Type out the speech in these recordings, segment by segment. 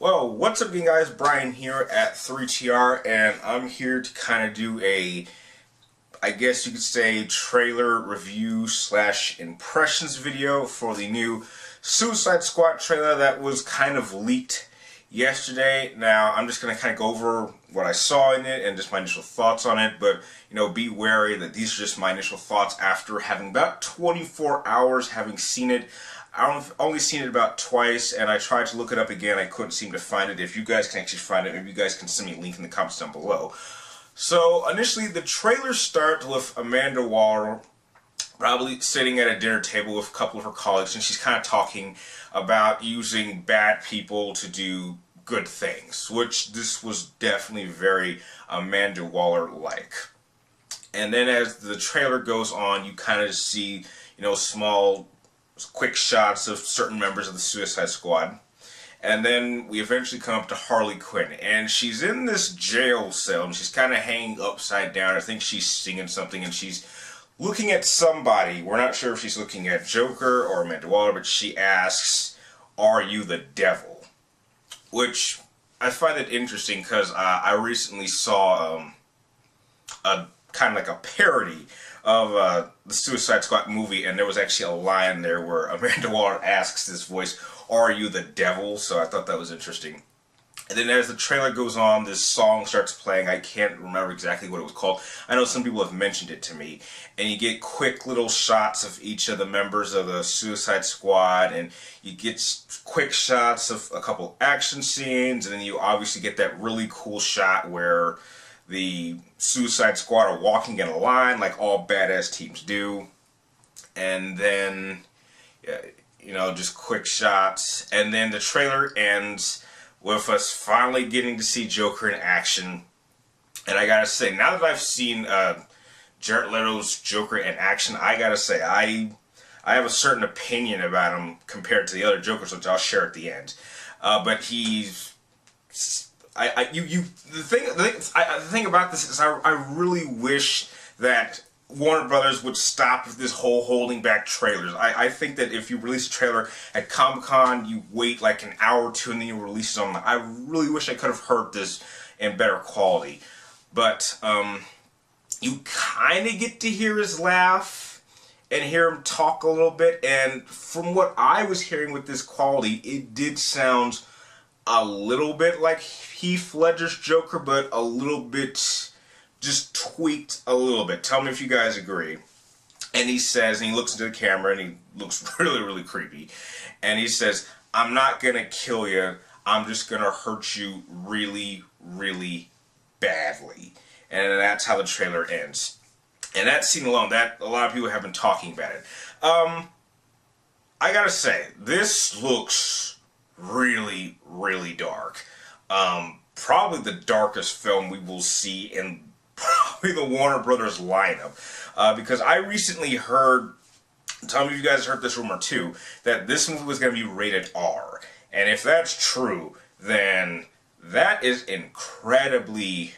Well, what's up, guys? Brian here at 3TR, and I'm here to kind of do I guess you could say, trailer review slash impressions video for the new Suicide Squad trailer that was kind of leaked yesterday. Now, I'm just going to kind of go over what I saw in it and just my initial thoughts on it, but, be wary that these are just my initial thoughts after having about 24 hours having seen it. I've only seen it about twice, and I tried to look it up again. I couldn't seem to find it. If you guys can actually find it, maybe you guys can send me a link in the comments down below. So, initially, the trailers start with Amanda Waller probably sitting at a dinner table with a couple of her colleagues, and she's kind of talking about using bad people to do good things, which this was definitely very Amanda Waller-like. And then as the trailer goes on, you kind of see, small quick shots of certain members of the Suicide Squad. And then we eventually come up to Harley Quinn, and she's in this jail cell, and she's kind of hanging upside down. I think she's singing something, and she's looking at somebody. We're not sure if she's looking at Joker or Amanda Waller, but she asks, "Are you the devil?" Which I find it interesting because I recently saw a kind of like a parody of the Suicide Squad movie, and there was actually a line there where Amanda Waller asks this voice, "Are you the devil?" So I thought that was interesting. And then as the trailer goes on, this song starts playing. I can't remember exactly what it was called. I know some people have mentioned it to me. And you get quick little shots of each of the members of the Suicide Squad, and you get quick shots of a couple action scenes, and then you obviously get that really cool shot where the Suicide Squad are walking in a line like all badass teams do. And then, just quick shots. And then the trailer ends with us finally getting to see Joker in action. And I gotta say, now that I've seen Jared Leto's Joker in action, I gotta say, I have a certain opinion about him compared to the other Jokers, which I'll share at the end. But he's... The thing about this is I really wish that Warner Brothers would stop with this whole holding back trailers. I think that if you release a trailer at Comic-Con, you wait like an hour or two and then you release it online. I really wish I could have heard this in better quality. But you kind of get to hear his laugh and hear him talk a little bit. And from what I was hearing with this quality, it did sound a little bit like Heath Ledger's Joker, but a little bit just tweaked a little bit. Tell me if you guys agree. And he says, and he looks into the camera, and he looks really, really creepy. And he says, "I'm not going to kill you. I'm just going to hurt you really, really badly." And that's how the trailer ends. And that scene alone, that a lot of people have been talking about it. I got to say, this looks really, really dark. Probably the darkest film we will see in probably the Warner Brothers lineup. Because I recently heard, tell me if you guys heard this rumor too, that this movie was going to be rated R. And if that's true, then that is incredibly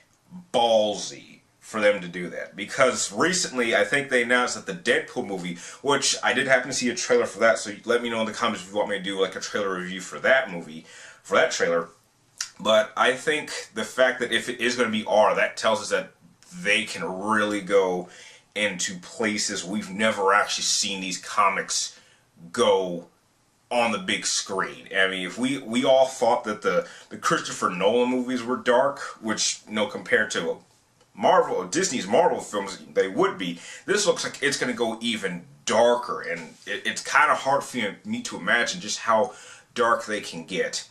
ballsy for them to do that. Because recently, I think they announced that the Deadpool movie, which I did happen to see a trailer for that, so let me know in the comments if you want me to do like a trailer review for that movie, for that trailer. But I think the fact that if it is going to be R, that tells us that they can really go into places we've never actually seen these comics go on the big screen. I mean, if we all thought that the Christopher Nolan movies were dark, which, compared to Marvel, Disney's Marvel films, they would be. This looks like it's going to go even darker, and it's kind of hard for me to imagine just how dark they can get.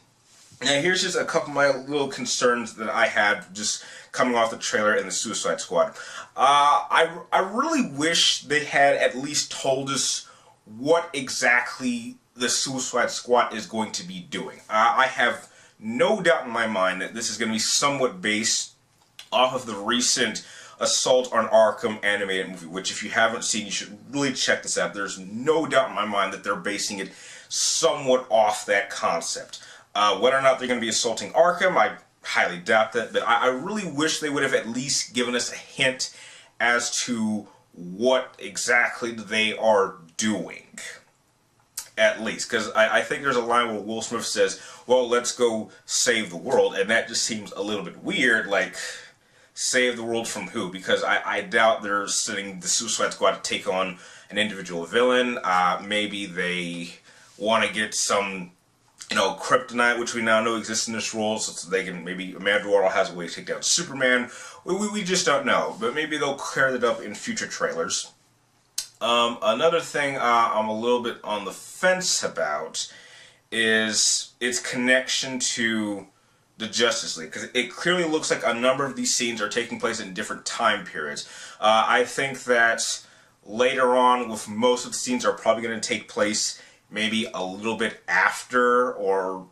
Now, here's just a couple of my little concerns that I had just coming off the trailer in the Suicide Squad. I really wish they had at least told us what exactly the Suicide Squad is going to be doing. I have no doubt in my mind that this is going to be somewhat based off of the recent Assault on Arkham animated movie, which if you haven't seen, you should really check this out. There's no doubt in my mind that they're basing it somewhat off that concept. Whether or not they're going to be assaulting Arkham, I highly doubt that, but I really wish they would have at least given us a hint as to what exactly they are doing. at least. Because I think there's a line where Will Smith says, well, let's go save the world, and that just seems a little bit weird, like, save the world from who? Because I doubt they're sending the Suicide Squad to take on an individual villain. Maybe they want to get some, kryptonite, which we now know exists in this world, so they can, maybe Amanda Waller has a way to take down Superman. We just don't know, but maybe they'll clear that up in future trailers. Another thing I'm a little bit on the fence about is its connection to the Justice League, because it clearly looks like a number of these scenes are taking place in different time periods. I think that later on, with most of the scenes, are probably going to take place maybe a little bit after, or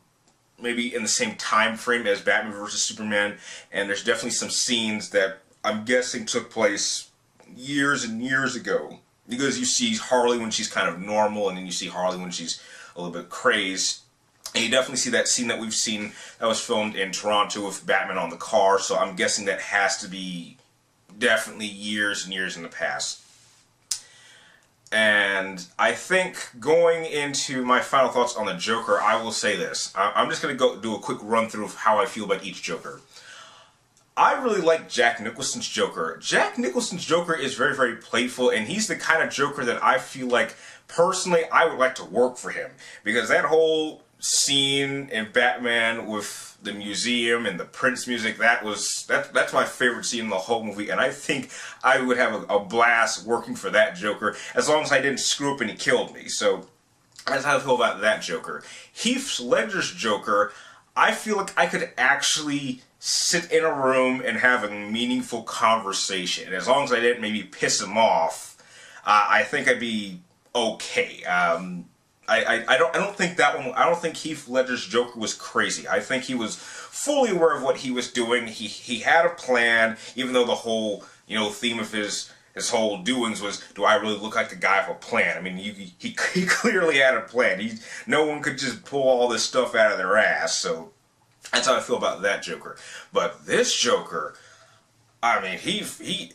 maybe in the same time frame as Batman vs. Superman, and there's definitely some scenes that I'm guessing took place years and years ago, because you see Harley when she's kind of normal, and then you see Harley when she's a little bit crazed. And you definitely see that scene that we've seen that was filmed in Toronto with Batman on the car, so I'm guessing that has to be definitely years and years in the past. And I think going into my final thoughts on the Joker, I will say this. I'm just going to go do a quick run through of how I feel about each Joker. I really like Jack Nicholson's Joker. Jack Nicholson's Joker is very, very playful, and he's the kind of Joker that I feel like, personally, I would like to work for him. Because that whole scene in Batman with the museum and the Prince music, that's my favorite scene in the whole movie, and I think I would have a blast working for that Joker, as long as I didn't screw up and he killed me. So that's how I feel about that Joker. Heath Ledger's Joker, I feel like I could actually sit in a room and have a meaningful conversation. And as long as I didn't maybe piss him off, I think I'd be okay. I don't think that one. I don't think Heath Ledger's Joker was crazy. I think he was fully aware of what he was doing. He had a plan, even though the whole theme of his whole doings was, do I really look like the guy with a plan? I mean, he clearly had a plan. No one could just pull all this stuff out of their ass. So that's how I feel about that Joker. But this Joker, I mean,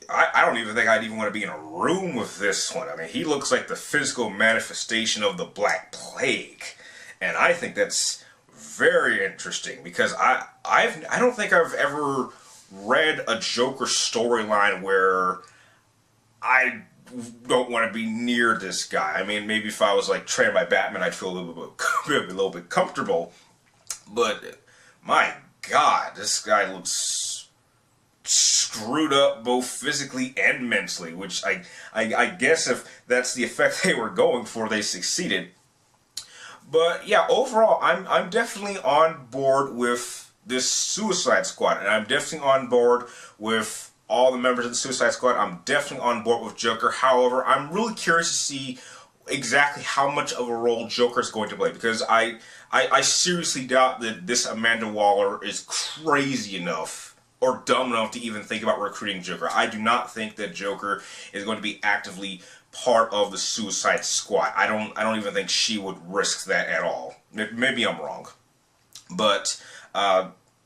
I don't even think I'd even want to be in a room with this one. I mean, he looks like the physical manifestation of the Black Plague. And I think that's very interesting, because I don't think I've ever read a Joker storyline where I don't want to be near this guy. I mean, maybe if I was like trained by Batman, I'd feel a little bit comfortable. But my God, this guy looks screwed up both physically and mentally, which I guess if that's the effect they were going for, they succeeded. But yeah, overall, I'm definitely on board with this Suicide Squad, and I'm definitely on board with all the members of the Suicide Squad. I'm definitely on board with Joker. However, I'm really curious to see exactly how much of a role Joker is going to play, because I seriously doubt that this Amanda Waller is crazy enough or dumb enough to even think about recruiting Joker. I do not think that Joker is going to be actively part of the Suicide Squad. I don't even think she would risk that at all. Maybe I'm wrong. But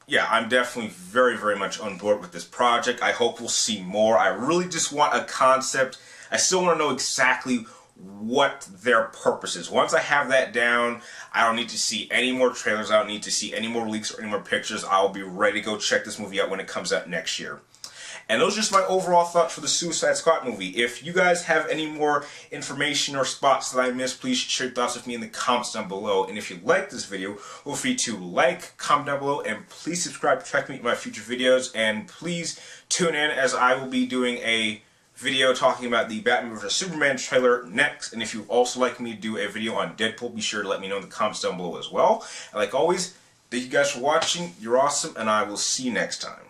yeah, I'm definitely very, very much on board with this project. I hope we'll see more. I really just want a concept. I still want to know exactly what their purpose is. Once I have that down, I don't need to see any more trailers. I don't need to see any more leaks or any more pictures. I'll be ready to go check this movie out when it comes out next year. And those are just my overall thoughts for the Suicide Squad movie. If you guys have any more information or spots that I missed, please share your thoughts with me in the comments down below. And if you like this video, feel free to like, comment down below, and please subscribe to track me in my future videos. And please tune in, as I will be doing a video talking about the Batman vs. Superman trailer next. And if you'd also like me to do a video on Deadpool, be sure to let me know in the comments down below as well. And like always, thank you guys for watching. You're awesome, and I will see you next time.